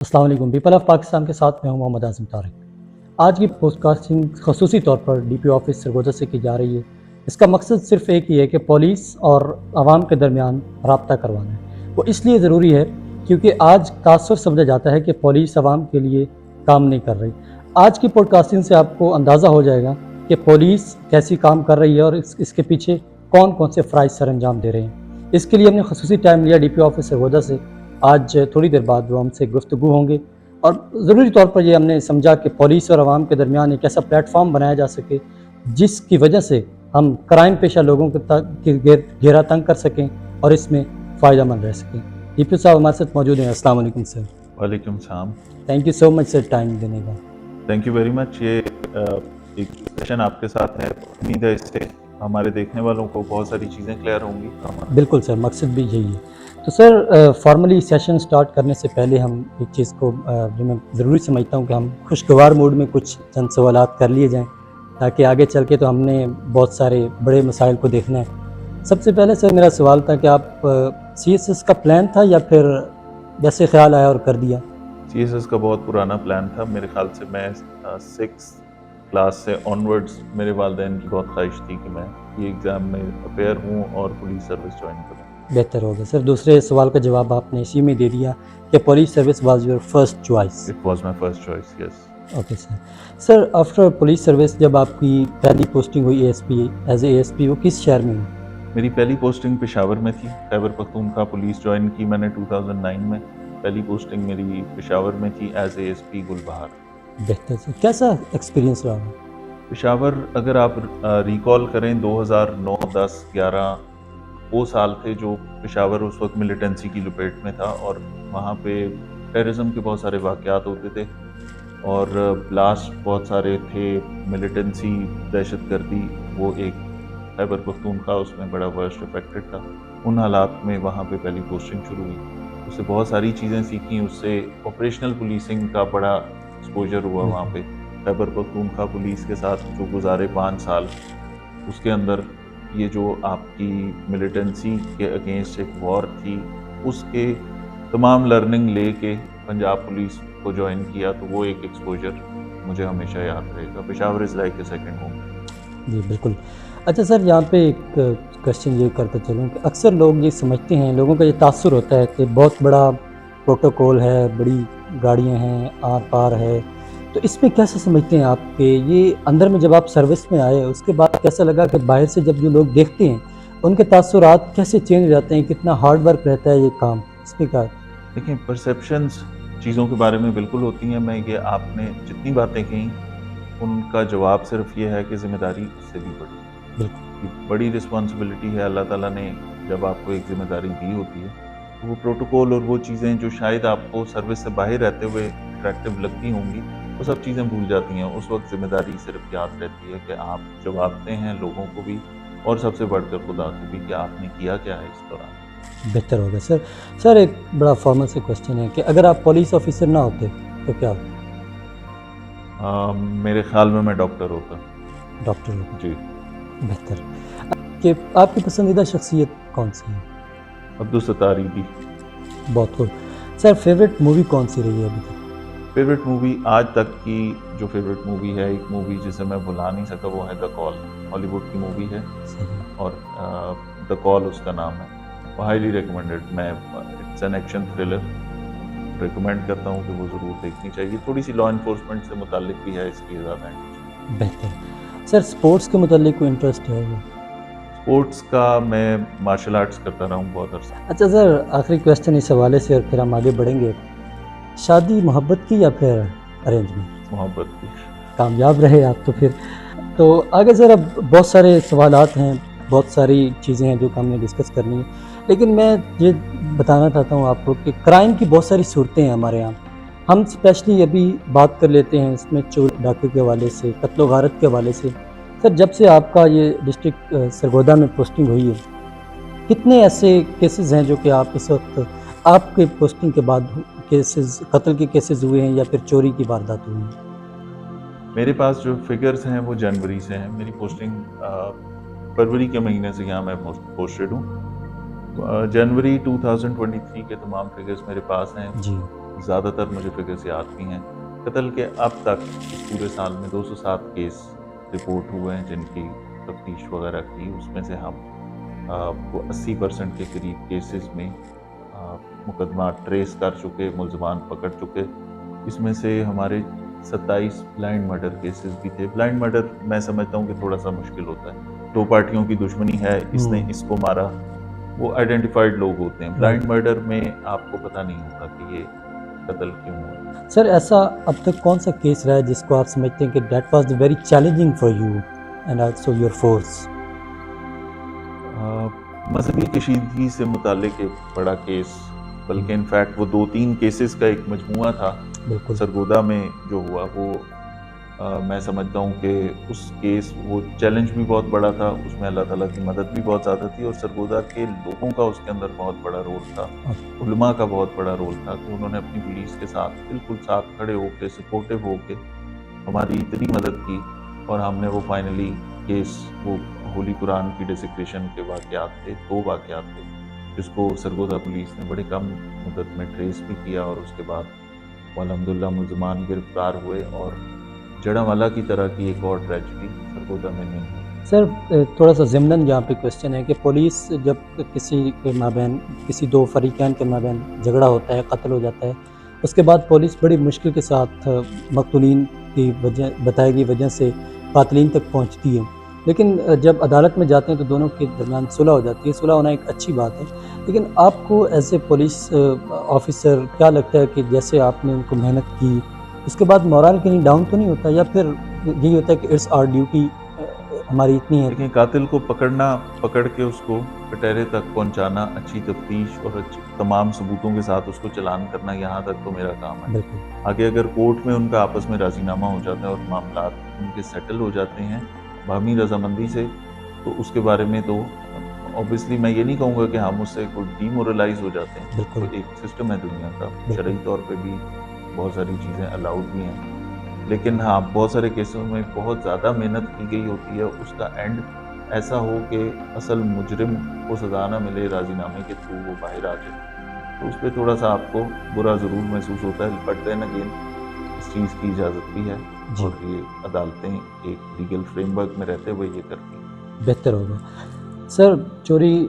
अस्सलाम वालेकुम। People of Pakistan के साथ मैं हूं मोहम्मद आज़म तारिक। आज की पॉडकास्टिंग खसूसी तौर पर डीपी ऑफिस सरगोदा से की जा रही है। इसका मकसद सिर्फ एक ही है कि पुलिस और आवाम के दरमियान रब्ता करवाना है। वो इसलिए ज़रूरी है क्योंकि आज तासुर समझा जाता है कि पुलिस आवाम के लिए काम नहीं कर रही। आज की पॉडकास्टिंग से आपको अंदाज़ा हो जाएगा कि पुलिस कैसी काम कर रही है और इसके पीछे कौन कौन से फ़राइज़ सर अंजाम दे रहे हैं। इसके लिए हमने खसूसी टाइम लिया डीपी ऑफिस सरगोदा से। आज थोड़ी देर बाद वो हमसे गुफ्तगू होंगे और ज़रूरी तौर पर ये हमने समझा कि पुलिस और आवाम के दरमियान एक ऐसा प्लेटफॉर्म बनाया जा सके जिसकी वजह से हम क्राइम पेशा लोगों के घेरा तंग कर सकें और इसमें फ़ायदा मंद रह सकें। डीपी साहब हमारे साथ मौजूद हैं। अस्सलाम वालेकुम सर। वालेकुम सलाम। Thank you so much sir time देने का। Thank you very much. ये एक सेशन आपके साथ है। उम्मीद है इससे हमारे देखने वालों को बहुत सारी चीज़ें क्लियर होंगी। बिल्कुल सर, मकसद भी यही है। तो सर फॉर्मली सेशन स्टार्ट करने से पहले हम एक चीज़ को जो मैं ज़रूरी समझता हूँ कि हम खुशगवार मूड में कुछ चंद सवालात कर लिए जाएँ ताकि आगे चल के तो हमने बहुत सारे बड़े मसाइल को देखना है। सबसे पहले सर मेरा सवाल था कि आप CSS का प्लान था या फिर वैसे ख्याल आया और कर दिया? CSS का बहुत पुराना प्लान था। मेरे ख्याल से मैं 6 क्लास से ऑनवर्ड्स मेरे वालिदैन की बहुत ख्वाहिश थी कि मैं ये एग्ज़ाम में अपेयर हूँ और पुलिस सर्विस ज्वाइन करूँ। बेहतर हो गया सर। दूसरे सवाल का जवाब आपने इसी में दे दिया कि police service was your first choice. It was my first choice, yes. Okay sir. Sir after police service जब आपकी पहली पोस्टिंग हुई ASP एज ए ASP वो किस शहर में हुई? मेरी पहली पोस्टिंग पेशावर में थी। खैबर पख्तूनख्वा पुलिस ज्वाइन की मैंने 2009 में। पहली पोस्टिंग मेरी पेशावर में थी एज ASP गुलबहार। बेहतर सर। कैसा एक्सपीरियंस रहा? पेशावर अगर आप रिकॉल करें 2009, 10, 11 वो साल थे जो पेशावर उस वक्त मिलिटेंसी की लपेट में था और वहाँ पे टेररिज्म के बहुत सारे वाक़यात होते थे और ब्लास्ट बहुत सारे थे। मिलिटेंसी, दहशतगर्दी, वो एक खैबर पख्तूनख्वा उसमें बड़ा वर्स्ट अफेक्टेड था। उन हालात में वहाँ पे पहली पोस्टिंग शुरू हुई। उससे बहुत सारी चीज़ें सीखी। उससे ऑपरेशनल पुलिसिंग का बड़ा एक्सपोजर हुआ वहाँ पे। खैबर पख्तूनख्वा पुलिस के साथ जो गुजारे 5 साल, उसके अंदर ये जो आपकी मिलिटेंसी के अगेंस्ट एक वॉर थी उसके तमाम लर्निंग लेके पंजाब पुलिस को ज्वाइन किया, तो वो एक एक्सपोजर मुझे हमेशा याद रहेगा। Peshawar is like a second home. जी बिल्कुल। अच्छा सर, यहाँ पे एक क्वेश्चन ये करते चलूँ कि अक्सर लोग ये समझते हैं, लोगों का ये तासुर होता है कि बहुत बड़ा प्रोटोकॉल है, बड़ी गाड़ियाँ हैं, आर पार है, तो इसमें कैसे समझते हैं आप कि ये अंदर में जब आप सर्विस में आए उसके बाद कैसा लगा कि बाहर से जब जो लोग देखते हैं उनके तासुरात कैसे चेंज हो जाते हैं, कितना हार्ड वर्क रहता है ये काम, इसमें क्या? देखिए, परसेप्शंस चीज़ों के बारे में बिल्कुल होती हैं। मैं ये आपने जितनी बातें कही उनका जवाब सिर्फ ये है कि ज़िम्मेदारी उससे भी बड़ी है। बिल्कुल। बड़ी रिस्पॉन्सिबिलिटी है। अल्लाह ताला ने जब आपको एक ज़िम्मेदारी दी होती है तो वो प्रोटोकॉल और वो चीज़ें जो शायद आपको सर्विस से बाहर रहते हुए अट्रैक्टिव लगती होंगी, वो सब चीज़ें भूल जाती हैं। उस वक्त ज़िम्मेदारी सिर्फ याद रहती है कि आप जवाबदेह हैं लोगों को भी और सबसे बढ़कर खुदा को भी कि आपने किया क्या है इस दौरान। बेहतर होगा सर। सर एक बड़ा फॉर्मल से क्वेश्चन है कि अगर आप पुलिस ऑफिसर ना होते तो क्या होता? मेरे ख्याल में मैं डॉक्टर होता। डॉक्टर होते। जी। बेहतर। कि आपकी पसंदीदा शख्सियत कौन सी है? अब्दुल सत्तार ईदी। बहुत खूब। सर फेवरेट मूवी कौन सी रही है अभी तक? फेवरेट मूवी आज तक की जो फेवरेट मूवी है, एक मूवी जिसे मैं भुला नहीं सका, वो है द कॉल। हॉलीवुड की मूवी है सही। और द कॉल उसका नाम है। वो हाईली रिकमेंडेड। मैं it's an action thriller, recommend करता हूँ कि वो ज़रूर देखनी चाहिए। थोड़ी सी लॉ इन्फोर्समेंट से मुताल्लिक भी है, इसलिए ज़्यादा इंटरेस्ट। बेहतर। सर स्पोर्ट्स के मुतालिक कोई इंटरेस्ट है वो? स्पोर्ट्स का मैं मार्शल आर्ट्स करता रहा हूँ बहुत अर्सा। अच्छा सर, आखिरी क्वेश्चन इस हवाले से और फिर हम आगे बढ़ेंगे। शादी मोहब्बत की या फिर अरेंजमेंट? मोहब्बत की। कामयाब रहे आप तो फिर। तो आगे सर अब बहुत सारे सवालात हैं, बहुत सारी चीज़ें हैं जो कि हमने डिस्कस करनी है, लेकिन मैं ये बताना चाहता हूँ आपको कि क्राइम की बहुत सारी सूरतें हैं हमारे यहाँ। हम स्पेशली अभी बात कर लेते हैं इसमें चोरी डाके के हवाले से, कत्लो गारत के हवाले से। सर जब से आपका ये डिस्ट्रिक्ट सरगोदा में पोस्टिंग हुई है, कितने ऐसे केसेस हैं जो कि आप इस वक्त आपके पोस्टिंग के बाद केसेस, कत्ल के केसेस हुए हैं या फिर चोरी की वारदात हुई हैं? मेरे पास जो फिगर्स हैं वो जनवरी से हैं। मेरी पोस्टिंग फरवरी के महीने से यहाँ मैं पोस्टेड हूँ। जनवरी 2023 के तमाम फिगर्स मेरे पास हैं। जी। ज़्यादातर मुझे फिगर्स याद भी हैं। कत्ल के अब तक इस पूरे साल में 207 केस रिपोर्ट हुए हैं जिनकी तफ्तीश वगैरह की, उसमें से हम वो 80% के करीब केसेस में मुकदमा ट्रेस कर चुके, मुल्ज़मान पकड़ चुके। इसमें से हमारे 27 ब्लाइंड मर्डर केसेस भी थे। ब्लाइंड मर्डर मैं समझता हूँ कि थोड़ा-सा मुश्किल होता है। 2 पार्टियों की दुश्मनी है, इसने इसको मारा, वो आइडेंटिफाइड लोग होते हैं। ब्लाइंड मर्डर में आपको पता नहीं होता कि ये कत्ल क्यों हुआ। सर ऐसा अब तक कौन सा केस रहा है जिसको आप समझते हैं कि that was very challenging for you and also your force? मजहबी कशीदगी से मुतालिक एक बड़ा केस, बल्कि इनफैक्ट वो 2-3 केसेस का एक मजमुआ था। बिल्कुल। सरगोदा में जो हुआ वो मैं समझता हूँ कि उस केस वो चैलेंज भी बहुत बड़ा था, उसमें अल्लाह ताला की मदद भी बहुत ज़्यादा थी और सरगोदा के लोगों का उसके अंदर बहुत बड़ा रोल था, उलमा का बहुत बड़ा रोल था कि उन्होंने अपनी पुलिस के साथ बिल्कुल साथ खड़े होके, सपोर्टिव होके हमारी इतनी मदद की और हमने वो फाइनली केस, वो होली कुरान की डेसिक्रेशन के वाक़यात थे, 2 वाक़यात थे, जिसको सरगोदा पुलिस ने बड़े कम मुद्दत में ट्रेस भी किया और उसके बाद अल्हम्दुलिल्लाह मुल्ज़मान गिरफ्तार हुए और जड़ावाला की तरह की एक और ट्रेजेडी सरगोदा में नहीं हुई। सर थोड़ा सा ज़िमनन यहाँ पे क्वेश्चन है कि पुलिस जब किसी के माबैन, किसी 2 फरीक़ैन के माबैन झगड़ा होता है, कत्ल हो जाता है, उसके बाद पुलिस बड़ी मुश्किल के साथ मक़तूलीन की वजह, बताई गई वजह से कातिलीन तक पहुँचती है। लेकिन जब अदालत में जाते हैं तो दोनों के दरमियान सुलह हो जाती है। सुलह होना एक अच्छी बात है, लेकिन आपको एज़ ए पुलिस ऑफ़िसर क्या लगता है कि जैसे आपने उनको मेहनत की, उसके बाद मोरल कहीं डाउन तो नहीं होता, या फिर यही होता है कि इट्स आवर ड्यूटी, हमारी इतनी है? लेकिन कातिल को पकड़ना, पकड़ के उसको कटहरे तक पहुंचाना, अच्छी तफ्तीश और तमाम सबूतों के साथ उसको चालान करना, यहाँ तक तो मेरा काम है। बिल्कुल। आगे अगर कोर्ट में उनका आपस में राजीनामा हो जाता है और मामला उनके सेटल हो जाते हैं बाहमी रजामंदी से, तो उसके बारे में तो ऑब्वियसली मैं ये नहीं कहूँगा कि हम उससे कोई डीमोरलाइज हो जाते हैं। बिल्कुल। तो एक सिस्टम है दुनिया का, शरई तौर पे भी बहुत सारी चीज़ें अलाउड भी हैं, लेकिन हाँ, बहुत सारे केसों में बहुत ज़्यादा मेहनत की गई होती है, उसका एंड ऐसा हो कि असल मुजरिम को सज़ा ना मिले, राजीनामे के थ्रू वो बाहर आ जाए, तो उस पर थोड़ा सा आपको बुरा ज़रूर महसूस होता है। बट देन अगेन इस चीज़ की इजाज़त भी है और ये अदालतें एक लीगल फ्रेमवर्क में रहते हुए ये करती हैं। बेहतर होगा। सर चोरी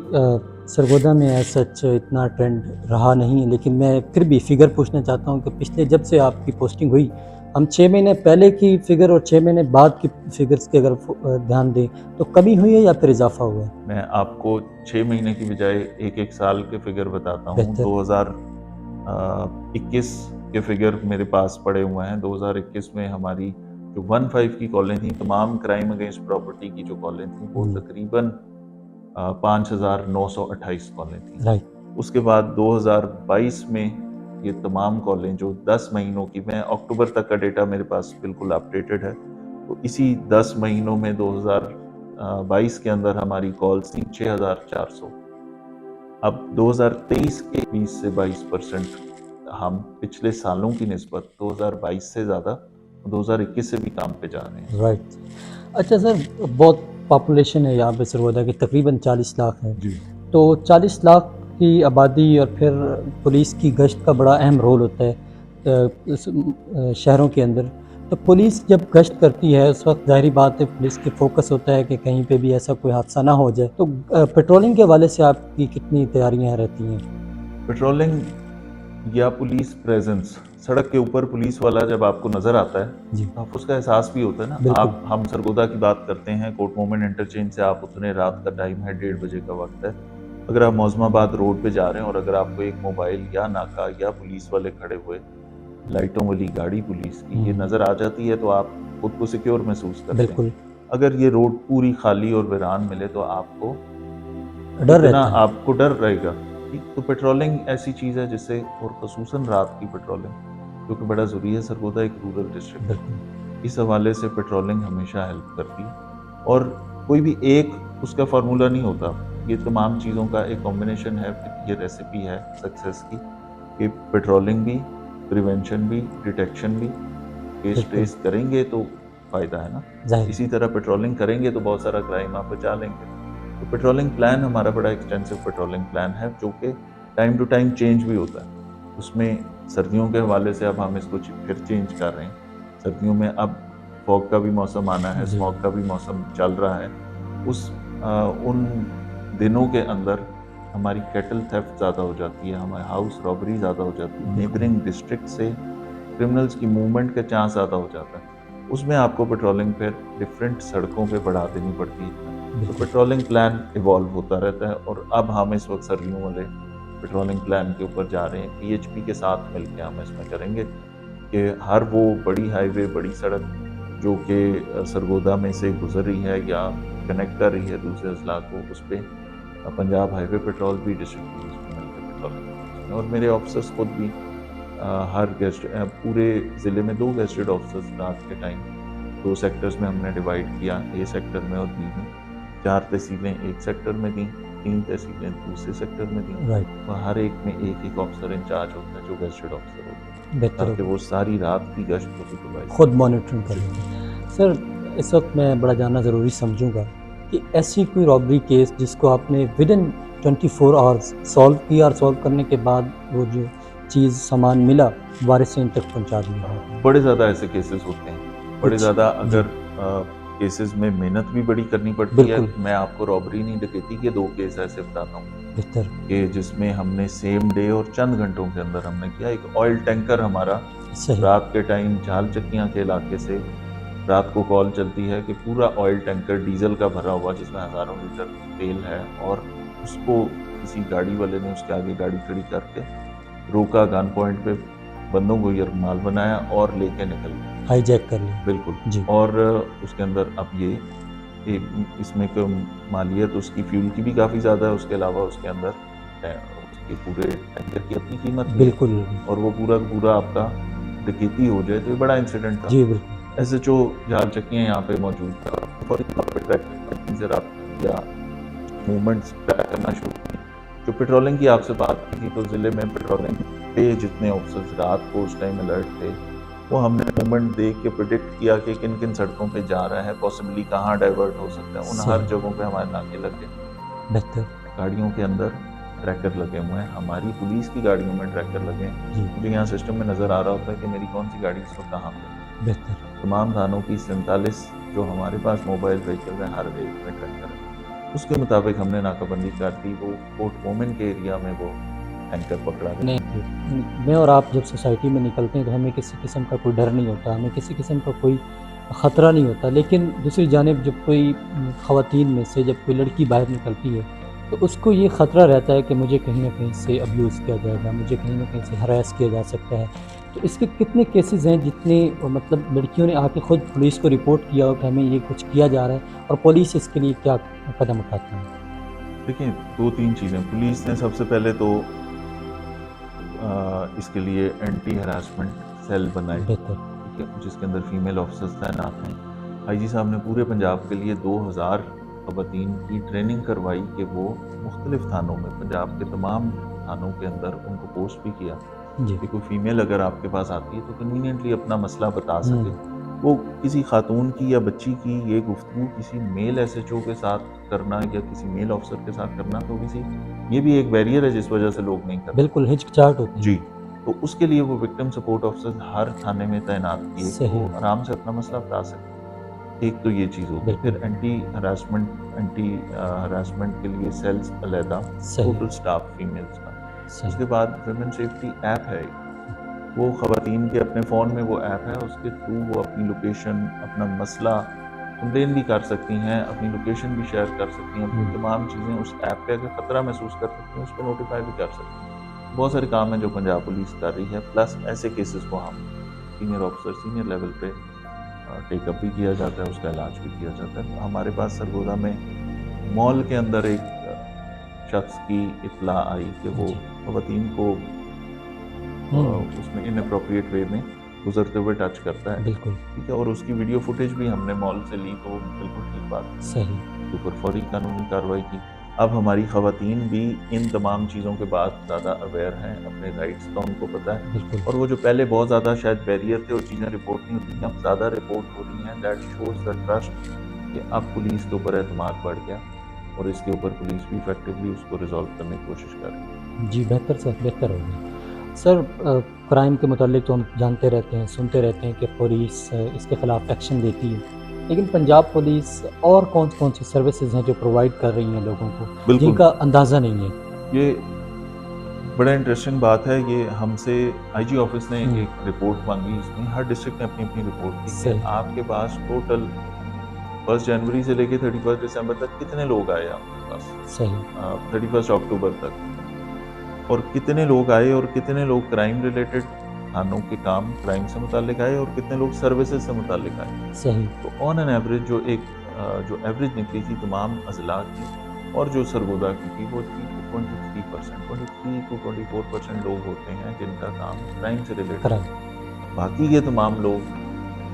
सरगोदा में एज़ सच इतना ट्रेंड रहा नहीं है, लेकिन मैं फिर भी फ़िगर पूछना चाहता हूँ कि पिछले जब से आपकी पोस्टिंग हुई, हम 6 महीने पहले की फ़िगर और 6 महीने बाद की फ़िगर्स की अगर ध्यान दें तो कमी हुई है या फिर इज़ाफ़ा हुआ है? मैं आपको 6 महीने की बजाय एक-एक साल के फ़िगर बताता हूँ। 2021 के फ़िगर मेरे पास पड़े हुए हैं। 2021 में हमारी जो 15 की कॉलें थी, तमाम क्राइम अगेंस्ट प्रॉपर्टी की जो कॉलें थी, वो तकरीबन 5,928 कॉलें थी। राइट। उसके बाद 2022 में ये तमाम कॉलें जो 10 महीनों की, मैं अक्टूबर तक का डेटा मेरे पास बिल्कुल अपडेटेड है, तो इसी 10 महीनों में 2022 के अंदर हमारी कॉल्स थी 6,400। अब 2023 के 20 से 22% हम पिछले सालों की निस्बत 2022 से ज़्यादा 2021 से भी काम पे जा रहे हैं। राइट। अच्छा सर, बहुत पॉपुलेशन है यहाँ पे सरगोदा की, तकरीबन 40 लाख है। जी। तो 40 लाख की आबादी और फिर पुलिस की गश्त का बड़ा अहम रोल होता है शहरों के अंदर। तो पुलिस जब गश्त करती है उस वक्त ज़ाहिरी बात है पुलिस के फोकस होता है कि कहीं पे भी ऐसा कोई हादसा ना हो जाए। तो पेट्रोलिंग के हवाले से आपकी कितनी तैयारियां रहती हैं? पेट्रोलिंग या पुलिस प्रेजेंस, सड़क के ऊपर पुलिस वाला जब आपको नज़र आता है जी। तो आपको उसका एहसास भी होता है ना। बिल्कुल। आप, हम सरगोदा की बात करते हैं, कोर्ट मोमेंट इंटरचेंज से आप उतने, रात का टाइम है, 1:30 बजे का वक्त है, अगर आप मौजमाबाद रोड पे जा रहे हैं और अगर आपको एक मोबाइल या नाका या पुलिस वाले खड़े हुए, लाइटों वाली गाड़ी पुलिस की ये नज़र आ जाती है, तो आप खुद को सिक्योर महसूस करते हैं। बिल्कुल। अगर ये रोड पूरी खाली और वीरान मिले तो आपको डर इतना, रहता है। आपको डर रहेगा। तो पेट्रोलिंग ऐसी चीज़ है जिससे, और ख़ुसूसन रात की पेट्रोलिंग, जो कि बड़ा ज़रूरी है। सरगोदा एक रूरल डिस्ट्रिक्ट है, बिल्कुल। इस हवाले से पेट्रोलिंग हमेशा हेल्प करती है और कोई भी एक उसका फार्मूला नहीं होता, ये तमाम चीज़ों का एक कॉम्बिनेशन है। ये रेसिपी है सक्सेस की कि पेट्रोलिंग भी, प्रिवेंशन भी, डिटेक्शन भी। केस बिल्कुल। ट्रेस करेंगे तो फ़ायदा है ना, जाहिर। इसी तरह पेट्रोलिंग करेंगे तो बहुत सारा क्राइम आप बचा लेंगे। तो पेट्रोलिंग प्लान हमारा बड़ा एक्सटेंसिव पेट्रोलिंग प्लान है, जो कि टाइम टू टाइम चेंज भी होता है। उसमें सर्दियों के हवाले से अब हम इसको फिर चेंज कर रहे हैं। सर्दियों में अब फॉग का भी मौसम आना है, जी। स्मॉग का भी मौसम चल रहा है। उन दिनों के अंदर हमारी कैटल थेफ्ट ज़्यादा हो जाती है, हमारी हाउस रॉबरी ज़्यादा हो जाती है, बिल्कुल। नेबरिंग डिस्ट्रिक्ट से क्रिमिनल्स की मूवमेंट का चांस ज़्यादा हो जाता है। उसमें आपको पेट्रोलिंग फिर डिफरेंट सड़कों पे बढ़ा देनी पड़ती है। तो बिल्कुल। पेट्रोलिंग प्लान इवॉल्व होता रहता है और अब हम इस वक्त सर्दियों वाले पेट्रोलिंग प्लान के ऊपर जा रहे हैं। पीएचपी के साथ मिलकर हम इसमें करेंगे कि हर वो बड़ी हाईवे, बड़ी सड़क जो कि सरगोदा में से गुजर रही है या कनेक्ट कर रही है दूसरे अजला को, उस पर पंजाब हाईवे पेट्रोल भी, डिस्ट्रिक्ट पुलिस भी मिलकर पेट्रोलिंग। और मेरे ऑफिसर्स खुद भी हर पूरे ज़िले में 2 गेस्टेड ऑफिसर्स रात के टाइम 2 सेक्टर्स में हमने डिवाइड किया, ए सेक्टर में और बी में। 4 तहसीलें एक सेक्टर में दी, 3 तहसीलें दूसरे सेक्टर में दी। राइट। और हर एक में एक ऑफिसर इंचार्ज होता है जो गेस्टेड ऑफिसर होता है, बेहतर ताकि होगा। वो सारी रात की गश्त को सुपरवाइज खुद मॉनिटरिंग कर लेते हैं। सर, इस वक्त मैं बड़ा जानना ज़रूरी समझूंगा कि ऐसी कोई रॉबरी केस जिसको आपने विद इन 24 आवर्स सॉल्व किया और सॉल्व करने के बाद वो जो चीज़ सामान मिला वारिसिन तक पहुंचा दिया आपने। बड़े ज़्यादा ऐसे केसेस होते हैं। बड़े कुछ ज़्यादा जी। अगर केसेस में मेहनत भी बड़ी करनी पड़ती है। बिल्कुल। मैं आपको रॉबरी नहीं, डकैती के 2 केस ऐसे बताता हूँ बेहतर। कि जिसमें हमने सेम डे और चंद घंटों के अंदर हमने किया। एक ऑयल टैंकर हमारा सही। रात के टाइम झाल चक्कियाँ के इलाके से रात को कॉल चलती है कि पूरा ऑयल टैंकर डीजल का भरा हुआ जिसमें हज़ारों लीटर तेल है, और उसको किसी गाड़ी वाले ने उसके आगे गाड़ी खड़ी करके रोका, गन पॉइंट पे बंदों को यरगमाल बनाया और लेके निकल गए। हाईजैक कर लिया। बिल्कुल। जी। और उसके अंदर अब ये इसमें मालियत उसकी फ्यूल की भी काफ़ी ज़्यादा है, उसके अलावा उसके अंदर उसके पूरे टैंकर की अपनी कीमत भी है, बिल्कुल। और वो पूरा का पूरा आपका डकैती हो जाए तो ये बड़ा इंसिडेंट था। जी बिल्कुल। एसएचओ झाल चक्कियाँ यहाँ पे मौजूद था, फौरी तौर पे ट्रैक से रब्ता या मूवमेंट्स ट्रैक करना शुरू की। जो पेट्रोलिंग की आपसे बात की थी, तो ज़िले में पेट्रोलिंग पे जितने ऑफिसर्स रात को उस टाइम अलर्ट थे, वो हमने मूवमेंट देख के प्रिडिक्ट किया कि किन किन सड़कों पे जा रहा है, पॉसिबली कहाँ डाइवर्ट हो सकता है। उन सही। हर जगहों पे हमारे नाके लगे, बेहतर। गाड़ियों के अंदर ट्रैकर लगे हुए हैं, हमारी पुलिस की गाड़ियों में ट्रैकर लगे हैं। जी। मुझे यहाँ सिस्टम में नज़र आ रहा होता है कि मेरी कौन सी गाड़ी इस वक्त कहाँ पे। बेहतर। तमाम थानों की 47 जो हमारे पास मोबाइल व्हीकल है, हर एक में ट्रैकर है। उसके मुताबिक हमने नाकाबंदी कर दी। वो कोर्ट मोमिन के एरिया में वो टैंकर पकड़ा गया। नहीं, मैं और आप जब सोसाइटी में निकलते हैं तो हमें किसी किस्म का कोई डर नहीं होता, हमें किसी किस्म का कोई ख़तरा नहीं होता। लेकिन दूसरी जानिब जब कोई ख़वातीन में से जब कोई लड़की बाहर निकलती है तो उसको ये ख़तरा रहता है कि मुझे कहीं न कहीं से अब्यूज़ किया जाएगा, मुझे कहीं न कहीं से हरास किया जा सकता है। तो इसके कितने केसेस हैं जितने मतलब लड़कियों ने आके खुद पुलिस को रिपोर्ट किया हो कि हमें ये कुछ किया जा रहा है, और पुलिस इसके लिए क्या कदम उठाती है? देखिए, 2-3 चीज़ें। पुलिस ने सबसे पहले तो इसके लिए एंटी हरासमेंट सेल बनाए, बेहतर। ठीक है, जिसके अंदर फीमेल ऑफिसर्स तैनात हैं। आईजी साहब ने पूरे पंजाब के लिए 2000 ख़वातीन की ट्रेनिंग करवाई कि वो मुख्तलिफ थानों में, पंजाब के तमाम थानों के अंदर उनको पोस्ट भी किया जी। कि कोई फीमेल अगर आपके पास आती है तो कन्वीनियंटली अपना मसला बता सके। हुँ। वो किसी खातून की या बच्ची की ये गुफ्तगू किसी मेल एसएचओ के साथ करना या किसी मेल ऑफिसर के साथ करना, थोड़ी सी ये भी एक बैरियर है जिस वजह से लोग नहीं करते। बिल्कुल हिचकिचाहट होती है। जी। तो उसके लिए वो विक्टिम सपोर्ट ऑफिसर हर थाने में तैनात किए कि सही। वो आराम से अपना मसला बता सके। एक तो ये चीज़ होगी। बिल्कुल। फिर एंटी हरासमेंट के लिए सेल्स अलहदा, सही। टोटल स्टाफ फीमेल्स का। सही। उसके बाद वुमेन सेफ्टी ऐप है, वो ख़वातीन के अपने फ़ोन में वो ऐप है, उसके थ्रू वो अपनी लोकेशन, अपना मसला कंप्लेन भी कर सकती हैं, अपनी लोकेशन भी शेयर कर सकती हैं, अपनी तमाम चीज़ें उस ऐप पे अगर ख़तरा महसूस कर सकती हैं, उस पर नोटिफाई भी कर सकती हैं। बहुत सारे काम हैं जो पंजाब पुलिस कर रही है, प्लस ऐसे केसेस को हम सीनियर ऑफिसर, सीनियर लेवल पे टेकअप भी किया जाता है, उसका इलाज भी किया जाता है। हमारे पास सरगोदा में मॉल के अंदर एक शख्स की इत्तला आई कि वो ख़वातीन को उसमें इनअप्रोप्रिएट वे में गुजरते हुए टच करता है, बिल्कुल। ठीक है, और उसकी वीडियो फुटेज भी हमने मॉल से ली, तो बिल्कुल ठीक बात है। सही। उसके ऊपर फौरी कानूनी कार्रवाई की। अब हमारी ख़वातीन भी इन तमाम चीज़ों के बाद ज़्यादा अवेयर हैं, अपने राइट्स का उनको पता है, बिल्कुल। और वो जो पहले बहुत ज़्यादा शायद बैरियर थे और चीज़ें रिपोर्ट नहीं होती थी, अब ज़्यादा रिपोर्ट हो रही हैं। दैट शोज़ द ट्रस्ट कि अब पुलिस के ऊपर एतमाद बढ़ गया और इसके ऊपर पुलिस भी इफेक्टिवली उसको रिजॉल्व करने की कोशिश कर रही है। जी, बेहतर से बेहतर हो गया। सर क्राइम के मुतालिक तो हम जानते रहते हैं, सुनते रहते हैं कि पुलिस इसके ख़िलाफ़ एक्शन लेती है। लेकिन पंजाब पुलिस और कौन-कौन सी सर्विसेज़ हैं जो प्रोवाइड कर रही हैं लोगों को, बिल्कुल, जिनका अंदाज़ा नहीं है? ये बड़ा इंटरेस्टिंग बात है। ये हमसे आईजी ऑफिस ने हुँ, एक रिपोर्ट माँगी, इसमें हर डिस्ट्रिक्ट ने अपनी-अपनी रिपोर्ट दी कि सही, आपके पास टोटल 1 जनवरी से लेके 31 दिसंबर तक कितने लोग आए आपके पास? सही, 31 अक्टूबर तक, और कितने लोग आए और कितने लोग क्राइम रिलेटेड थानों के काम क्राइम से मुताल्लिक आए और कितने लोग सर्विसेज से मुताल्लिक आए। सही, तो ऑन एन एवरेज जो एवरेज निकली थी तमाम अजला की और जो सरगोदा की थी वो थी 23%, 23 टू 24% लोग होते हैं जिनका काम क्राइम से रिलेटेड। क्राइम, बाकी के तमाम लोग,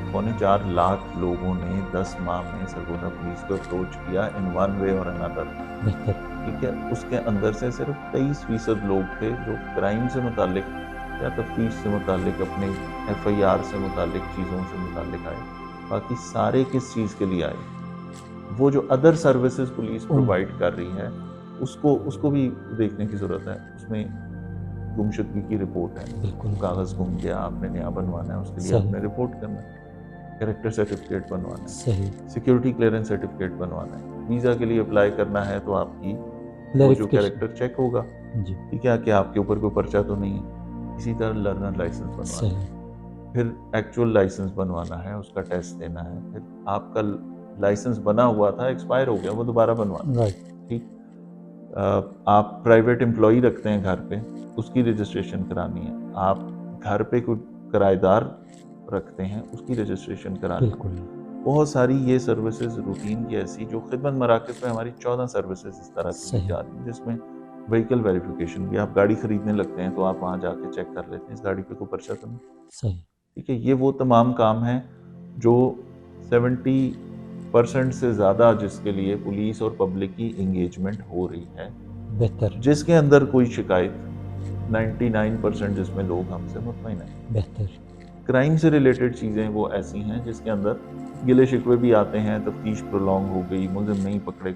4.25 लाख लोगों ने 10 माह में सरगोदा पुलिस को अप्रोच किया इन वन वे और अनदर। बेहतर, ठीक है, उसके अंदर से सिर्फ 23% लोग थे जो क्राइम से मुतालिक या तफ्तीश से मुतालिक अपने एफआईआर से मुतालिक चीज़ों से मुतालिक आए। बाकी सारे किस चीज़ के लिए आए? वो जो अदर सर्विसेज पुलिस उन प्रोवाइड कर रही है उसको उसको भी देखने की ज़रूरत है। उसमें गुमशुदगी की रिपोर्ट है, बिल्कुल, कागज़ गुम गया, आपने नया बनवाना है, उसके लिए सही, आपने रिपोर्ट करना है, कैरेक्टर सर्टिफिकेट बनवाना है, सही, सिक्योरिटी क्लियरेंस सर्टिफिकेट बनवाना है, वीज़ा के लिए अप्लाई करना है तो आपकी वो जो क्लैरिफ़िकेशन, कैरेक्टर चेक होगा, जी, ठीक है, कि आपके ऊपर कोई पर्चा तो नहीं है। इसी तरह लर्नर लाइसेंस बनवाना सही, है, फिर एक्चुअल लाइसेंस बनवाना है, उसका टेस्ट देना है, फिर आपका लाइसेंस बना हुआ था, एक्सपायर हो गया, वो दोबारा बनवाना है, राइट, ठीक। आप प्राइवेट एम्प्लॉई रखते हैं घर पे, उसकी रजिस्ट्रेशन करानी है। आप घर पे कोई किराएदार रखते हैं, उसकी रजिस्ट्रेशन करानी है। बिल्कुल, बहुत सारी ये सर्विसेज रूटीन की ऐसी जो खिदमत मराकज़ में हमारी 14 सर्विसेज इस तरह की दी सही, जा रही हैं, जिसमें व्हीकल वेरिफिकेशन भी, आप गाड़ी खरीदने लगते हैं तो आप वहाँ जाके चेक कर लेते हैं इस गाड़ी पे कोई पर्चा तो नहीं। सही, ठीक है, ये वो तमाम काम हैं जो 70% से ज़्यादा जिसके लिए पुलिस और पब्लिक की एंगेजमेंट हो रही है, बेहतर, जिसके अंदर कोई शिकायत 99% जिसमें लोग हमसे मुतमईन हैं। बेहतर, क्राइम से रिलेटेड चीज़ें वो ऐसी हैं जिसके अंदर गिले शिकवे भी आते हैं, तफ्तीश प्रोलॉन्ग हो गई, मुलज़िम नहीं पकड़े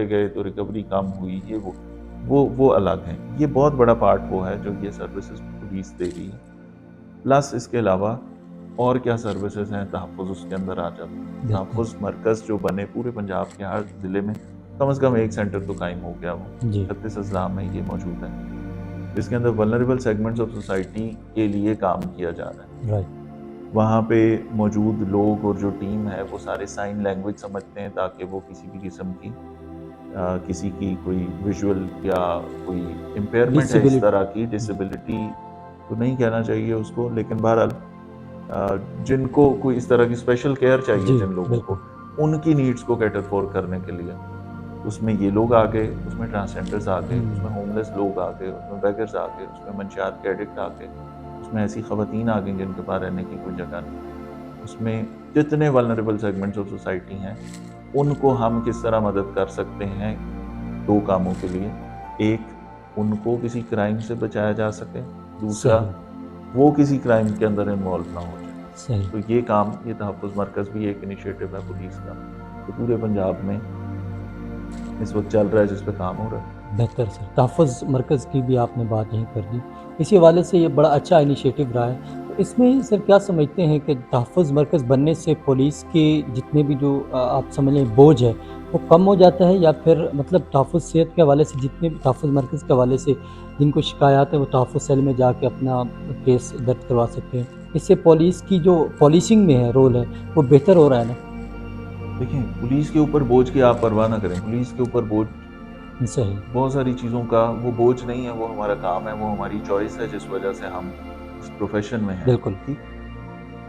गए तो रिकवरी कम हुई, ये वो अलग हैं। ये बहुत बड़ा पार्ट वो है जो ये सर्विसेज पुलिस दे रही है। प्लस इसके अलावा और क्या सर्विसेज हैं, तहफ़्फ़ुज़ उसके अंदर आ जाता है। बेहतर, तहफ़्फ़ुज़ मरकज़ जो बने पूरे पंजाब के हर ज़िले में कम से कम एक सेंटर तो कायम हो गया, वो जी, 36 अज़ला में ये मौजूद है, जिसके अंदर वल्नरेबल सेगमेंट्स ऑफ सोसाइटी के लिए काम किया जा रहा है। राइट, वहाँ पे मौजूद लोग और जो टीम है वो सारे साइन लैंग्वेज समझते हैं ताकि वो किसी भी किस्म की किसी की कोई विजुअल या कोई इम्पेयरमेंट है इस डिसेबिलिटी, तरह की, डिसेबिलिटी तो नहीं कहना चाहिए उसको, लेकिन बहरहाल जिनको कोई इस तरह की स्पेशल केयर चाहिए जी, जिन लोगों को, बिल्कुल, उनकी नीड्स को कैटर फॉर करने के लिए उसमें ये लोग आ गए, उसमें ट्रांसजेंडर्स आ गए, उसमें हुँ, होमलेस लोग आ गए, उसमें बेगर्स आ गए, उसमें मंशियात के एडिक्ट आ गए, उसमें ऐसी खवातीन आ गई जिनके पास रहने की कोई जगह नहीं। उसमें जितने वल्नरेबल सेगमेंट्स ऑफ सोसाइटी हैं, उनको हम किस तरह मदद कर सकते हैं 2 कामों के लिए। एक, उनको किसी क्राइम से बचाया जा सके, दूसरा सही, वो किसी क्राइम के अंदर इन्वॉल्व ना हो जाए। सही, तो ये काम, ये तहफ़्फ़ुज़ मरकज़ भी एक इनिशिएटिव है पुलिस का, जो पूरे पंजाब में इस वक़्त चल रहा है, जिस पे काम हो रहा है। बेहतर सर, तहफ़्फ़ुज़ मरकज़ की भी आपने बात यहीं कर दी। इसी हवाले से ये बड़ा अच्छा इनिशिएटिव रहा है। तो इसमें सर क्या समझते हैं कि तहफ़्फ़ुज़ मरकज़ बनने से पुलिस के जितने भी जो आप समझ लें बोझ है, वो कम हो जाता है या फिर मतलब तहफ़्फ़ुज़ सेहत के हवाले से जितने भी तहफ़्फ़ुज़ मरकज़ के हवाले से जिनको शिकायत है वो तहफ़्फ़ुज़ सेल में जाके अपना केस दर्ज करवा सकते हैं। इससे पुलिस की जो पुलिसिंग में है रोल है, वो बेहतर हो रहा है ना? देखिए, पुलिस के ऊपर बोझ की आप परवाह ना करें, पुलिस के ऊपर बोझ सही, बहुत सारी चीज़ों का वो बोझ नहीं है, वो हमारा काम है, वो हमारी चॉइस है जिस वजह से हम इस प्रोफ़ेशन में हैं, बिल्कुल, ठीक?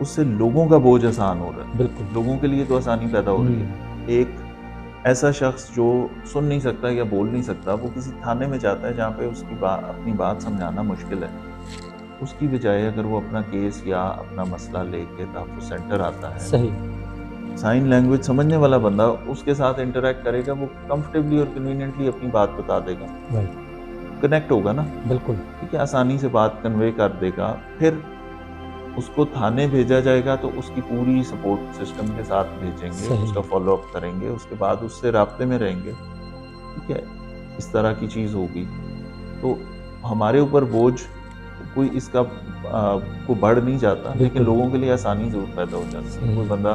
उससे लोगों का बोझ आसान हो रहा है, बिल्कुल। लोगों के लिए तो आसानी पैदा हो रही हुँ, है। एक ऐसा शख्स जो सुन नहीं सकता या बोल नहीं सकता, वो किसी थाने में जाता है जहाँ पे उसकी अपनी बात समझाना मुश्किल है। उसकी बजाय अगर वो अपना केस या अपना मसला लेके तहफ़्फ़ुज़ सेंटर आता है, सही, साइन लैंग्वेज समझने वाला बंदा उसके साथ इंटरैक्ट करेगा, वो कंफर्टेबली और कन्वीनिएंटली अपनी बात बता देगा, राइट, कनेक्ट होगा ना, बिल्कुल, ठीक है, आसानी से बात कन्वे कर देगा। फिर उसको थाने भेजा जाएगा तो उसकी पूरी सपोर्ट सिस्टम के साथ भेजेंगे, सही, उसका फ़ॉलो अप करेंगे, उसके बाद उससे राब्ते में रहेंगे, ठीक है? इस तरह की चीज़ होगी। तो हमारे ऊपर बोझ कोई इसका को बढ़ नहीं जाता, लेकिन बिल्कुल। लोगों के लिए आसानी ज़रूर पैदा हो जाती है। सही। कोई बंदा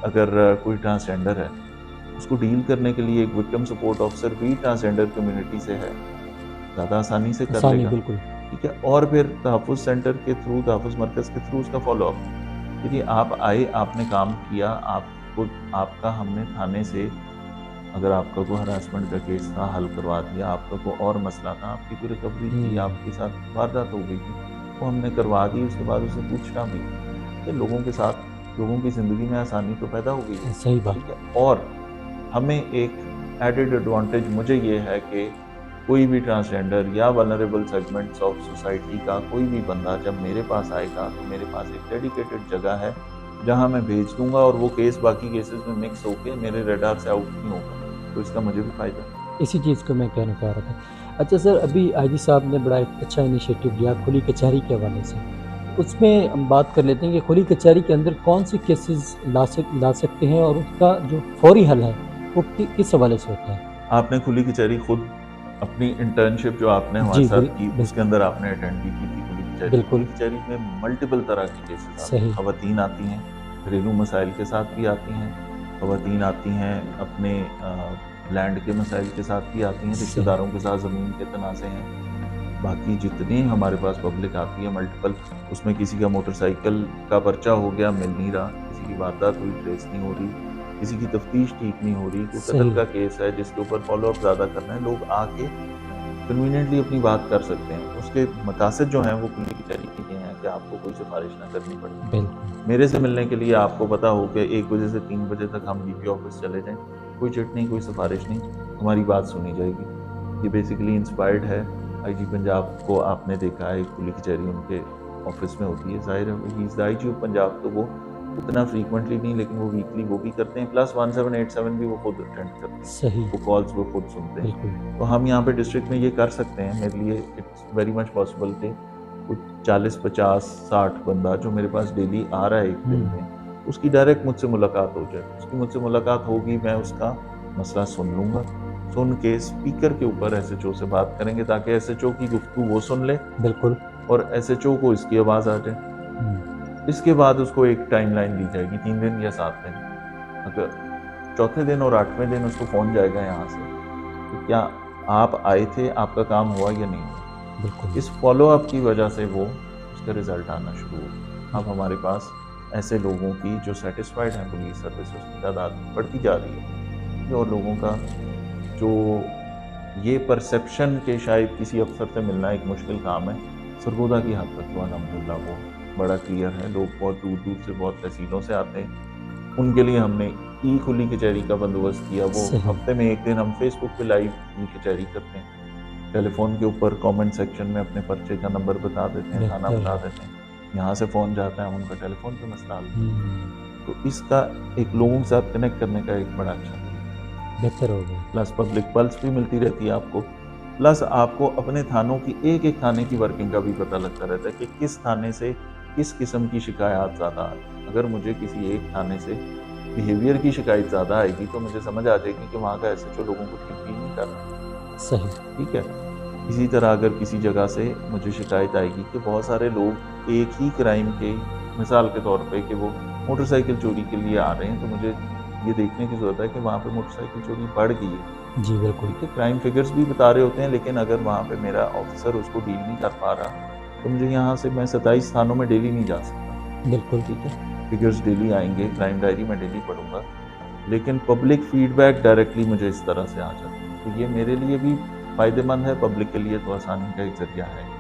अगर कोई ट्रांसजेंडर है, उसको डील करने के लिए एक विक्टिम सपोर्ट ऑफिसर भी ट्रांसजेंडर कम्युनिटी से है, ज़्यादा आसानी से कर आसानी लेगा। बिल्कुल। ठीक है? और फिर तहफ़्फ़ुज़ सेंटर के थ्रू, तहफ़्फ़ुज़ मरकज़ के थ्रू उसका फ़ॉलो अप। देखिए, आप आए, आपने काम किया, आपको आपका हमने थाने से अगर आपका कोई हरासमेंट का केस था, हल करवा दिया, आपका कोई और मसला था, आपकी कोई रिकवरी थी, हुँ। आपके साथ वारदात हो गई थी, वो हमने करवा दी, उसके बाद उसे पूछना भी। ठीक है? लोगों के साथ, लोगों की ज़िंदगी में आसानी तो पैदा हो गई है। सही बात। ठीक है? और हमें एक एडेड एडवांटेज मुझे ये है कि कोई भी ट्रांसजेंडर या वल्नरेबल सेगमेंट्स ऑफ सोसाइटी का कोई भी बंदा जब मेरे पास आएगा, तो मेरे पास एक डेडिकेटेड जगह है, जहाँ मैं भेज दूँगा और वो केस बाकी केसेज़ में मिक्स होके मेरे रडार से आउट नहीं होगा। तो इसका मुझे भी फ़ायदा है। इसी चीज़ को मैं कहना चाह रहा था। अच्छा सर, अभी आईजी साहब ने बड़ा एक अच्छा इनिशिएटिव लिया खुली कचहरी के हवाले से। उसमें हम बात कर लेते हैं कि खुली कचहरी के अंदर कौन-से केसेज़ ला सकते हैं और उसका जो फौरी हल है, वो किस हवाले से होता है? आपने खुली कचहरी खुद अपनी इंटर्नशिप जो आपने हमारे जी, साथ की, उसके बिल्कुल, अंदर आपने अटेंड भी की थी खुली कचहरी। खुली बिल्कुल, कचहरी में मल्टीपल तरह के केसेज़ आते हैं। सही। ख़वातीन आती हैं, घरेलू मसाइल के साथ भी आती हैं। ख़वातीन आती हैं अपने लैंड के मसाइल के साथ भी आती हैं, सही। रिश्तेदारों के साथ ज़मीन के तनाज़े हैं। बाकी जितनी हमारे पास पब्लिक आती है मल्टीपल, उसमें किसी का मोटरसाइकिल का पर्चा हो गया, मिल नहीं रहा, किसी की वारदात हुई, ट्रेस नहीं हो रही, किसी की तफ्तीश ठीक नहीं हो रही, कोई कत्ल सही। का केस है जिसके ऊपर फॉलो अप ज़्यादा करना है, लोग आके कन्वीनिएंटली अपनी बात कर सकते हैं। उसके मकासद जो हैं वो खुली कचहरी के ये हैं कि आपको कोई सिफारिश ना करनी पड़े। बिल्कुल। मेरे से मिलने के लिए आपको पता हो कि 1 बजे से 3 बजे तक हम डीपी ऑफिस चले जाएँ, कोई चिट नहीं, कोई सिफारिश नहीं, हमारी बात सुनी जाएगी। ये बेसिकली इंस्पायर्ड है आईजी पंजाब को आपने देखा है, खुली कचहरी उनके ऑफिस में होती है। ज़ाहिर है he is the IG of Punjab, तो वो उतना फ्रीक्वेंटली नहीं, लेकिन वो वीकली वो भी करते हैं, प्लस 1787 भी वो खुद अटेंड करते हैं। सही। वो कॉल्स वो खुद सुनते हैं। बिल्कुल। तो हम यहाँ पे डिस्ट्रिक्ट में ये कर सकते हैं, मेरे लिए इट्स वेरी मच पॉसिबल कि कुछ 40, 50, 60 बंदा जो मेरे पास डेली आ रहा है 1 दिन हुँ। में, उसकी डायरेक्ट मुझसे मुलाकात हो जाए। उसकी मुझसे मुलाकात होगी, मैं उसका मसला सुन लूँगा। सुन के स्पीकर के ऊपर एसएचओ से बात करेंगे ताकि एसएचओ की गुफ्तगू वो सुन ले बिल्कुल। और एसएचओ को इसकी आवाज़ आ जाए। हुँ। इसके बाद उसको एक टाइमलाइन दी जाएगी, 3 दिन या 7 दिन। अगर चौथे दिन और 8वें दिन उसको फ़ोन जाएगा यहाँ से कि क्या आप आए थे, आपका काम हुआ या नहीं हुआ? बिल्कुल। इस फ़ॉलो-अप की वजह से वो उसका रिज़ल्ट आना शुरू होगा। अब हमारे पास ऐसे लोगों की जो सैटिस्फाइड हैं पुलिस सर्विस से, उसकी तादाद बढ़ती जा रही है। और लोगों का जो ये परसेप्शन कि शायद किसी अफ़सर से मिलना एक मुश्किल काम है, सरगोदा की हद तक तो अल्हम्दुलिल्लाह वो बड़ा क्लियर है। लोग बहुत दूर-दूर से, बहुत तहसीलों से आते हैं। उनके लिए हमने ई खुली कचहरी का बंदोबस्त किया। वो सही। हफ़्ते में 1 दिन हम फ़ेसबुक पे लाइव ई कचहरी करते हैं। टेलीफ़ोन के ऊपर कमेंट सेक्शन में अपने पर्चे का नंबर बता देते हैं, थाना बेहतर बता है। देते हैं। यहाँ से फ़ोन जाता है, हम उनका टेलीफ़ोन पे मसला हल करते हुँ। हैं। तो इसका एक लोगों के साथ कनेक्ट करने का एक बड़ा अच्छा तरीका है। बेहतर हो गया। प्लस पब्लिक पल्स भी मिलती रहती है आपको। प्लस आपको अपने थानों की एक-एक थाने की वर्किंग का भी पता लगता रहता है कि किस थाने से किस किस्म की शिकायत ज़्यादा आ रही है। अगर मुझे किसी एक थाने से बिहेवियर की शिकायत ज़्यादा आएगी, तो मुझे समझ आ जाएगी कि वहाँ का एसएचओ लोगों को ठीक फील नहीं कर रहा। सही। ठीक है? इसी तरह अगर किसी जगह से मुझे शिकायत आएगी कि बहुत सारे लोग एक ही क्राइम के, मिसाल के तौर पे कि वो मोटरसाइकिल चोरी के लिए आ रहे हैं, तो मुझे ये देखने की ज़रूरत है कि वहाँ पे मोटरसाइकिल चोरी बढ़ गई है। जी, बिल्कुल। ठीक है? क्राइम फिगर्स भी बता रहे होते हैं, लेकिन अगर वहाँ पे मेरा ऑफ़िसर उसको डील नहीं कर पा रहा, तो मुझे यहाँ से मैं 27 थानों में डेली नहीं जा सकता। बिल्कुल। ठीक है? फिगर्स डेली आएँगे, क्राइम डायरी मैं डेली पढ़ूँगा, लेकिन पब्लिक फीडबैक डायरेक्टली मुझे इस तरह से आ जाता है। तो ये मेरे लिए भी फ़ायदेमंद है, पब्लिक के लिए तो आसानी का एक ज़रिया है।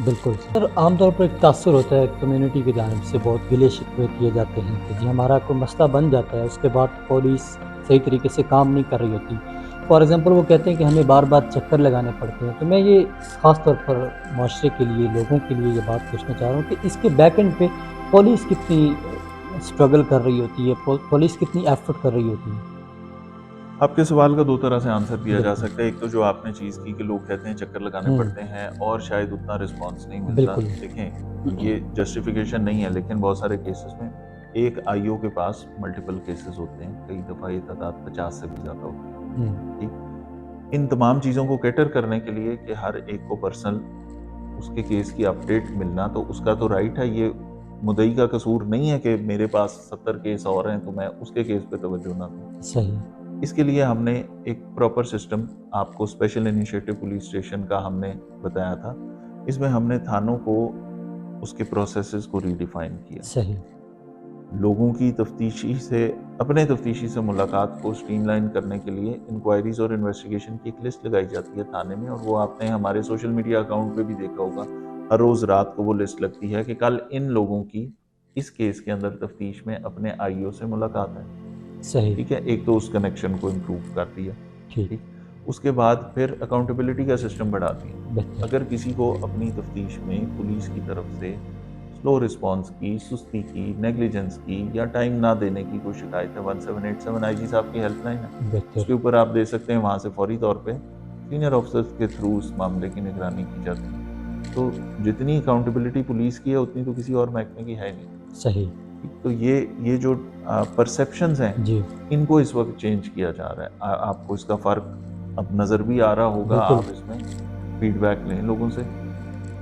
बिल्कुल सर, आमतौर पर एक तासुर होता है कम्युनिटी की जानिब से, बहुत गिले-शिकवे किए जाते हैं कि जी हमारा कोई मसला बन जाता है, उसके बाद पुलिस सही तरीके से काम नहीं कर रही होती। फॉर एग्ज़ाम्पल वो कहते हैं कि हमें बार-बार चक्कर लगाने पड़ते हैं। तो मैं ये ख़ास तौर पर मुआशरे के लिए, लोगों के लिए ये बात पूछना चाह रहा हूँ कि इसके बैक एंड पे पुलिस कितनी स्ट्रगल कर रही होती है, पुलिस कितनी एफ़र्ट कर रही होती है? आपके सवाल का 2 तरह से आंसर दिया जा बिल्कुल। सकता है। एक तो जो आपने चीज़ की कि लोग कहते हैं चक्कर लगाने हुँ, पड़ते हैं और शायद उतना रिस्पॉन्स नहीं मिलता। बिल्कुल। देखें, ये जस्टिफ़िकेशन नहीं है, लेकिन बहुत सारे केसेज़ में एक आईओ के पास मल्टीपल केसेज़ होते हैं। कई दफ़ा ये तादाद 50 से भी ज़्यादा होती है। हुँ, ठीक? इन तमाम चीज़ों को कैटर करने के लिए कि हर एक को पर्सनल उसके केस की अपडेट मिलना, तो उसका तो राइट है। ये मुद्दई का कसूर नहीं है कि मेरे पास 70 केस और हैं तो मैं उसके केस पे तवज्जो ना दूँ। सही। इसके लिए हमने एक प्रॉपर सिस्टम, आपको स्पेशल इनिशिएटिव पुलिस स्टेशन का हमने बताया था। इसमें हमने थानों को उसके प्रोसेसेस को रीडिफाइन किया। सही। लोगों की तफ्तीशी से, अपने तफ्तीशी से मुलाकात को स्ट्रीमलाइन करने के लिए इंक्वायरीज और इन्वेस्टिगेशन की एक लिस्ट लगाई जाती है थाने में, और वो आपने हमारे सोशल मीडिया अकाउंट पे भी देखा होगा। हर रोज़ रात को वो लिस्ट लगती है कि कल इन लोगों की इस केस के अंदर तफ्तीश में अपने आईओ से मुलाकात है। सही। ठीक है, एक तो उस कनेक्शन को इम्प्रूव कर दिया। ठीक। ठीक, उसके बाद फिर अकाउंटेबिलिटी का सिस्टम बढ़ा दिया। बेहतर। अगर किसी को अपनी तफ्तीश में पुलिस की तरफ से स्लो रिस्पांस की, सुस्ती की, नेग्लिजेंस की या टाइम ना देने की कोई शिकायत है, 1787 आईजी साहब की हेल्पलाइन है, बेहतर। उसके ऊपर आप दे सकते हैं। वहाँ से फौरी तौर पे सीनियर ऑफिसर्स के थ्रू उस मामले की निगरानी की जाती है। तो जितनी अकाउंटेबिलिटी पुलिस की है उतनी तो किसी और महकमे की है नहीं। सही। तो ये जो परसेप्शंस हैं, जी। इनको इस वक्त चेंज किया जा रहा है। आपको इसका फ़र्क अब नज़र भी आ रहा होगा। बिल्कुल। आप इसमें फीडबैक लें लोगों से,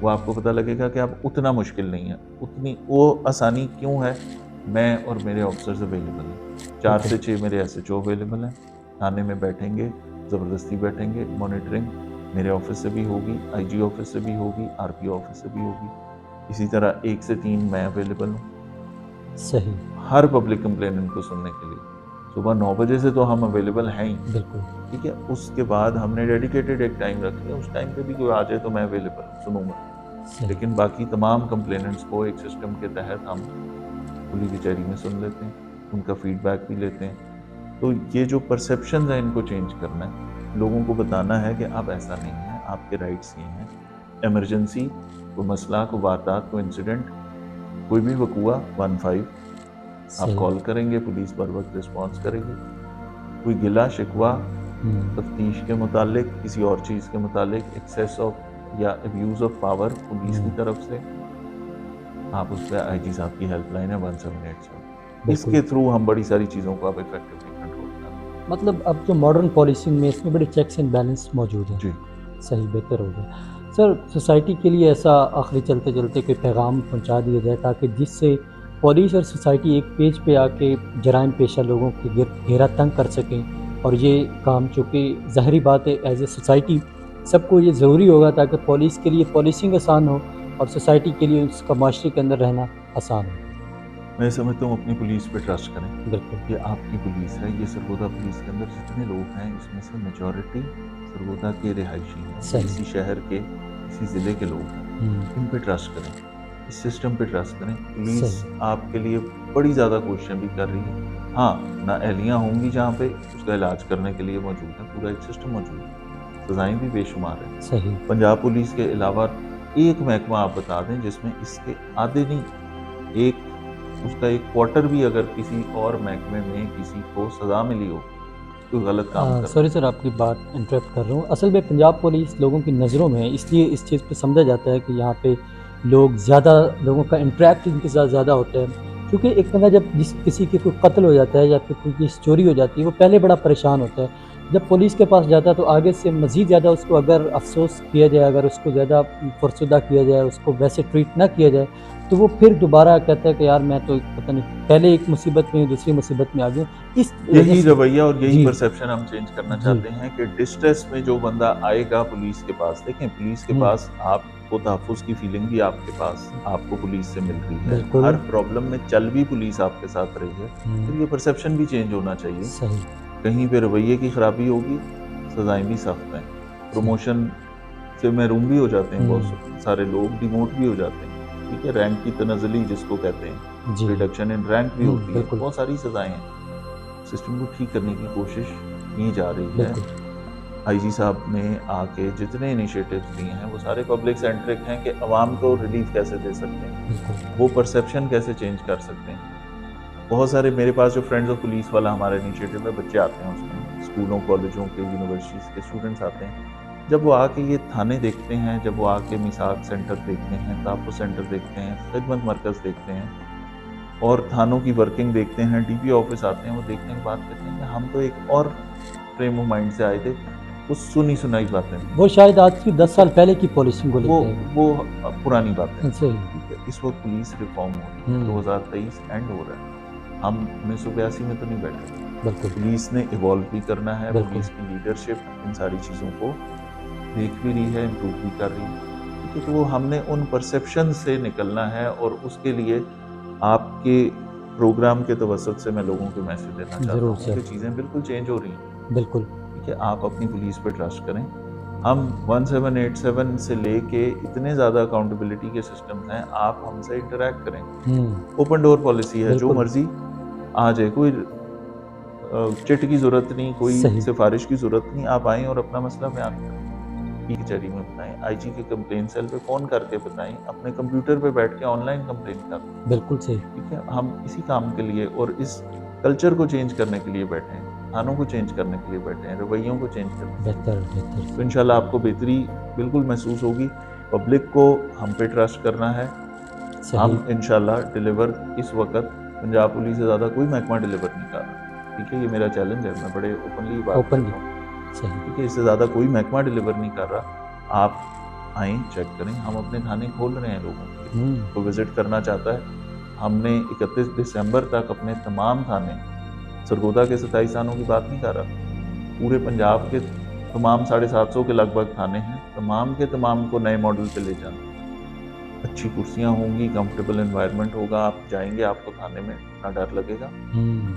वो आपको पता लगेगा कि अब उतना मुश्किल नहीं है, उतनी वो आसानी क्यों है। मैं और मेरे ऑफिसर्स अवेलेबल हैं, 4 बिल्कुल। से 6 मेरे एसएचओ अवेलेबल हैं। थाने में बैठेंगे, ज़बरदस्ती बैठेंगे, मॉनिटरिंग मेरे ऑफिस से भी होगी, आईजी ऑफिस से भी होगी, आरपीओ ऑफिस से भी होगी। इसी तरह 1 से 3 मैं अवेलेबल हूँ सही। हर पब्लिक कंप्लेनेंट को सुनने के लिए। सुबह 9 बजे से तो हम अवेलेबल हैं ही। बिल्कुल। ठीक है, उसके बाद हमने डेडिकेटेड एक टाइम रख लिया, उस टाइम पे भी कोई आ जाए तो मैं अवेलेबल हूँ, सुनूंगा। सही। लेकिन बाकी तमाम कंप्लेनेंट्स को एक सिस्टम के तहत हम खुली कचहरी में सुन लेते हैं, उनका फीडबैक भी लेते हैं। तो ये जो परसेप्शन है, इनको चेंज करना है, लोगों को बताना है कि अब ऐसा नहीं है, आपके राइट्स ये हैं। इमरजेंसी, कोई मसला, कोई वारदात, कोई इंसिडेंट, कोई भी वकूआ 15 आप सही। कॉल करेंगे, पुलिस बर वक्त रिस्पॉन्स करेगी। कोई गिला शिकवा तफ्तीश के मुतालिक, किसी और चीज़ के मुतालिक, एक्सेस ऑफ या अब्यूज़ ऑफ पावर पुलिस की तरफ से, आप उस पर आईजी साहब की हेल्पलाइन है 1787। बिल्कुल। इसके थ्रू हम बड़ी सारी चीज़ों को अब इफेक्टिवली कंट्रोल कर रहे हैं। मतलब अब जो मॉडर्न पॉलिसिंग में इसमें बड़े चेक्स एंड बैलेंस मौजूद हैं। जी। सही, बेहतर हो गया। सर, सोसाइटी के लिए ऐसा आखिरी चलते चलते कोई पैगाम पहुंचा दिया जाए ताकि जिससे पुलिस और सोसाइटी एक पेज पे आके जराइम पेशा लोगों के घेरा तंग कर सकें, और ये काम चूँकि ज़ाहरी बात है एज ए सोसाइटी सबको ये ज़रूरी होगा ताकि पुलिस के लिए पॉलिसिंग आसान हो और सोसाइटी के लिए उसका माशरे के अंदर रहना आसान हो। मैं समझता हूँ अपनी पुलिस पे ट्रस्ट करें। बिल्कुल। ये आपकी पुलिस है। ये सरगोदा पुलिस के अंदर जितने लोग हैं, इसमें से मेजॉरिटी सरगोदा के रिहायशी हैं, सही। इसी शहर के, इसी ज़िले के लोग हैं। इन पे ट्रस्ट करें, इस सिस्टम पे ट्रस्ट करें। पुलिस सही। आपके लिए बड़ी ज़्यादा कोशिशें भी कर रही है। हाँ, नाअहलियाँ होंगी जहाँ पे, उसका इलाज करने के लिए मौजूद है, पूरा एक सिस्टम मौजूद है। सज़ाएँ भी बेशुमार हैं। सही। पंजाब पुलिस के अलावा एक महकमा आप बता दें जिसमें इसके आधे नहीं, एक उसका एक क्वार्टर भी अगर किसी और महकमे में किसी को सज़ा मिली हो, कोई गलत काम कर सॉरी सर, आपकी बात इंटरप्ट कर रहा हूँ। असल में पंजाब पुलिस लोगों की नज़रों में है, इसलिए इस चीज़ पे समझा जाता है कि यहाँ पे लोग ज़्यादा, लोगों का इंटरेक्ट इनके साथ ज़्यादा होता है। क्योंकि एक बंदा जब किसी के कोई कत्ल हो जाता है या फिर कोई चीज़ चोरी हो जाती है, वो पहले बड़ा परेशान होता है। जब पुलिस के पास जाता है तो आगे से मज़ीद ज़्यादा उसको अगर अफ़सोस किया जाए, अगर उसको ज़्यादा फ़ुरसुदा किया जाए, उसको वैसे ट्रीट ना किया जाए, तो वो फिर दोबारा कहता है कि यार मैं तो पता नहीं पहले एक मुसीबत में दूसरी मुसीबत में आ गया। इस वजह यही से रवैया और यही जी। परसेप्शन हम चेंज करना जी। चाहते हैं कि डिस्ट्रेस में जो बंदा आएगा पुलिस के पास, देखें पुलिस के पास आपको तहफ़्फ़ुज़ की फीलिंग भी आपके पास आपको पुलिस से मिल रही है। बिल्कुल। हर प्रॉब्लम में चल भी पुलिस आपके साथ रही है। तो ये परसेप्शन भी चेंज होना चाहिए। सही। कहीं पे रवैये की खराबी होगी, सज़ाएँ भी सख्त हैं। प्रमोशन से महरूम भी हो जाते हैं बहुत सारे लोग, डिमोट भी हो जाते हैं। ठीक है, रैंक की तनज़्ज़ुली जिसको कहते हैं, जी। रिडक्शन इन रैंक भी होती है। बिल्कुल। बहुत सारी सज़ाएँ हैं। सिस्टम को ठीक करने की कोशिश की जा रही है। बिल्कुल। आईजी साहब ने आके जितने इनिशिएटिव्स लिए हैं वो सारे पब्लिक सेंट्रिक हैं कि आवाम को रिलीफ कैसे दे सकते हैं, बिल्कुल। वो परसेप्शन कैसे चेंज कर सकते हैं। बहुत सारे मेरे पास जो फ्रेंड्स ऑफ पुलिस वाला हमारा इनिशिएटिव है, बच्चे आते हैं उसमें, स्कूलों, कॉलेजों के, यूनिवर्सिटीज़ के स्टूडेंट्स आते हैं। जब वो आके ये थाने देखते हैं, जब वो आके मिसाक सेंटर देखते हैं, तहफ़्फ़ुज़ सेंटर देखते हैं, खिदमत मरकज़ देखते हैं और थानों की वर्किंग देखते हैं, डीपीओ ऑफिस आते हैं, वो देखने के बाद कहते हैं कि हम तो एक और फ्रेम ऑफ माइंड से आए थे, वो सुनी सुनाई बातें थी। वो शायद आज की 10 साल पहले की पॉलिसिंग को लेके है। वो पुरानी बातें हैं। सही। ठीक है, इस वक्त पुलिस रिफॉर्म हो रही है, 2023 एंड हो रहा है। हम 1982 में तो नहीं बैठे। बिल्कुल पुलिस ने इवॉल्व भी करना है, बिल्कुल। पुलिस की लीडरशिप इन सारी चीज़ों को देख भी रही है, इम्प्रूव भी कर रही है। ठीक है, तो वो हमने उन परसेप्शन से निकलना है और उसके लिए आपके प्रोग्राम के तवसत से मैं लोगों को मैसेज देना चाहता ज़रूर हूँ सर। कि चीज़ें बिल्कुल चेंज हो रही हैं। बिल्कुल। ठीक है, आप अपनी पुलिस पे ट्रस्ट करें। हम 1787 से लेके इतने ज़्यादा अकाउंटेबिलिटी के सिस्टम्स हैं, आप हमसे इंटरैक्ट करें। ओपन डोर पॉलिसी है, जो बिल्कुल। मर्ज़ी आ जाए, कोई चिट की ज़रूरत नहीं, कोई सही। सिफ़ारिश की ज़रूरत नहीं, आप आएँ और अपना मसला बयान करें। कचहरी में बताएँ, आईजी के कंप्लेन सेल पे फ़ोन करके बताएँ, अपने कंप्यूटर पे बैठ के ऑनलाइन कंप्लेन करें। बिल्कुल सही। ठीक है, हम इसी काम के लिए और इस कल्चर को चेंज करने के लिए बैठे हैं, थानों को चेंज करने के लिए बैठे हैं, रवैयों को चेंज करने के लिए। बेहतर बेहतर। तो इंशाल्लाह आपको बेहतरी बिल्कुल महसूस होगी। पब्लिक को हम पे ट्रस्ट करना है। सही। हम इंशाल्लाह डिलीवर इस वक़्त पंजाब पुलिस से ज़्यादा कोई महकमा डिलीवर नहीं कर रहा। ठीक है, ये मेरा चैलेंज है, मैं बड़े ओपनली बात ओपनली। करता हूँ। सही। ठीक है, इससे ज़्यादा कोई महकमा डिलीवर नहीं कर रहा। आप आएँ, चेक करें, हम अपने थाने खोल रहे हैं लोगों के लिए। तो विज़िट करना चाहता है, हमने 31 दिसंबर तक अपने तमाम थाने, सरगोदा के 27 थानों की बात नहीं कर रहा, पूरे पंजाब के तमाम 750 के लगभग थाने हैं, तमाम के तमाम को नए मॉडल पे ले जाना। अच्छी कुर्सियाँ होंगी, कंफर्टेबल एनवायरनमेंट होगा, आप जाएँगे, आपको थाने में ना डर लगेगा।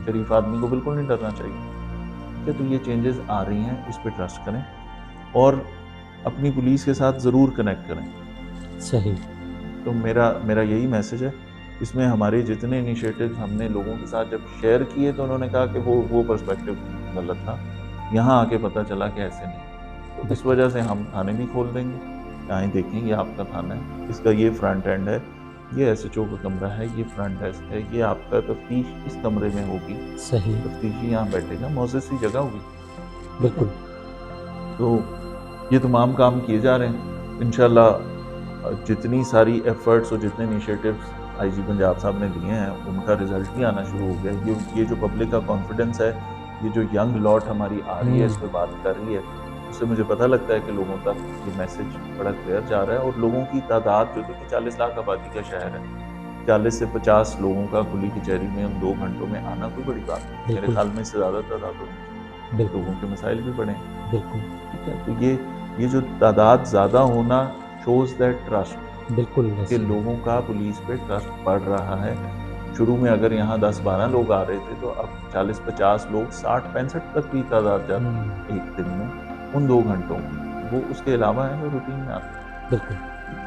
शरीफ आदमी को बिल्कुल नहीं डरना चाहिए। ठीक है, तो ये चेंजेस आ रही हैं, इस पे ट्रस्ट करें और अपनी पुलिस के साथ ज़रूर कनेक्ट करें। सही। तो मेरा यही मैसेज है। इसमें हमारे जितने इनिशिएटिव्स हमने लोगों के साथ जब शेयर किए तो उन्होंने कहा कि वो पर्सपेक्टिव गलत था। यहाँ आके पता चला कि ऐसे नहीं। तो इस वजह से हम थाने भी खोल देंगे। आएँ देखें, ये आपका थाना है, इसका ये फ्रंट एंड है, ये एसएचओ का कमरा है, ये फ्रंट डेस्क है, ये आपका तफ्तीश इस कमरे में होगी, सही। तफ्तीशी यहाँ बैठेगा, मौज़ज़ सी जगह होगी। बिल्कुल। तो ये तमाम काम किए जा रहे हैं। इंशाल्लाह जितनी सारी एफर्ट्स और जितने इनिशिएटिव्स आईजी पंजाब साहब ने लिए हैं, उनका रिजल्ट भी आना शुरू हो गया है। ये जो पब्लिक का कॉन्फिडेंस है, ये जो यंग लॉट हमारी आ रही है, इस पे बात कर रही है, उससे मुझे पता लगता है कि लोगों तक ये मैसेज बड़ा क्लियर जा रहा है और लोगों की तादाद जो देखिए 40 लाख आबादी का शहर है, 40 से 50 लोगों का खुली कचहरी में उन 2 घंटों में आना कोई बड़ी बात नहीं। मेरे बिल्कुल। ख्याल में इससे ज़्यादा तादाद होनी चाहिए। बिल्कुल। लोगों के मसाइल भी बढ़े। बिल्कुल। ठीक है, तो ये जो तादाद ज़्यादा होना शोज़ दैट ट्रस्ट बिल्कुल कि ऐसे ही। लोगों का पुलिस पे ट्रस्ट बढ़ रहा है। शुरू में अगर यहाँ 10-12 लोग आ रहे थे, तो अब 40-50 लोग, 60-65 तक भी तादाद जाती एक दिन में, उन 2 घंटों की। वो उसके अलावा है जो रूटीन में आते हैं। बिल्कुल।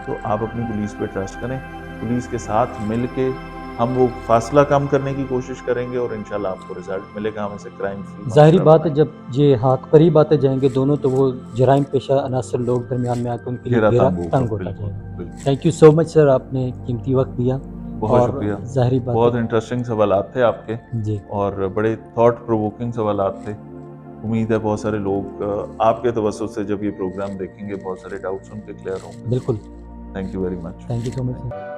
तो आप अपनी पुलिस पे ट्रस्ट करें, पुलिस के साथ मिल के हम वो फासला कम करने की कोशिश करेंगे और इंशाल्लाह आपको रिजल्ट मिलेगा। हम इसे क्राइम फ्री ज़ाहिर बात है जब ये हाथ करीब आते जाएँगे दोनों तो वो जराइम पेशा अनासर लोग दरमियान में आके उनके लिए घेरा घेरा तंग होगा। तंग होता बिल्कुल, जाएगा। बिल्कुल। Thank you so much sir, आपने कीमती वक़्त दिया बहुत और शुक्रिया। ज़ाहिर बात बहुत है। इंटरेस्टिंग सवालात थे आपके जी। और बड़े थॉट प्रोवोकिंग सवालात थे। उम्मीद है बहुत सारे लोग आपके तवज्जुह से जब ये प्रोग्राम देखेंगे, बहुत सारे डाउट्स उनके क्लियर होंगे। बिल्कुल। Thank you very much. Thank you so much sir.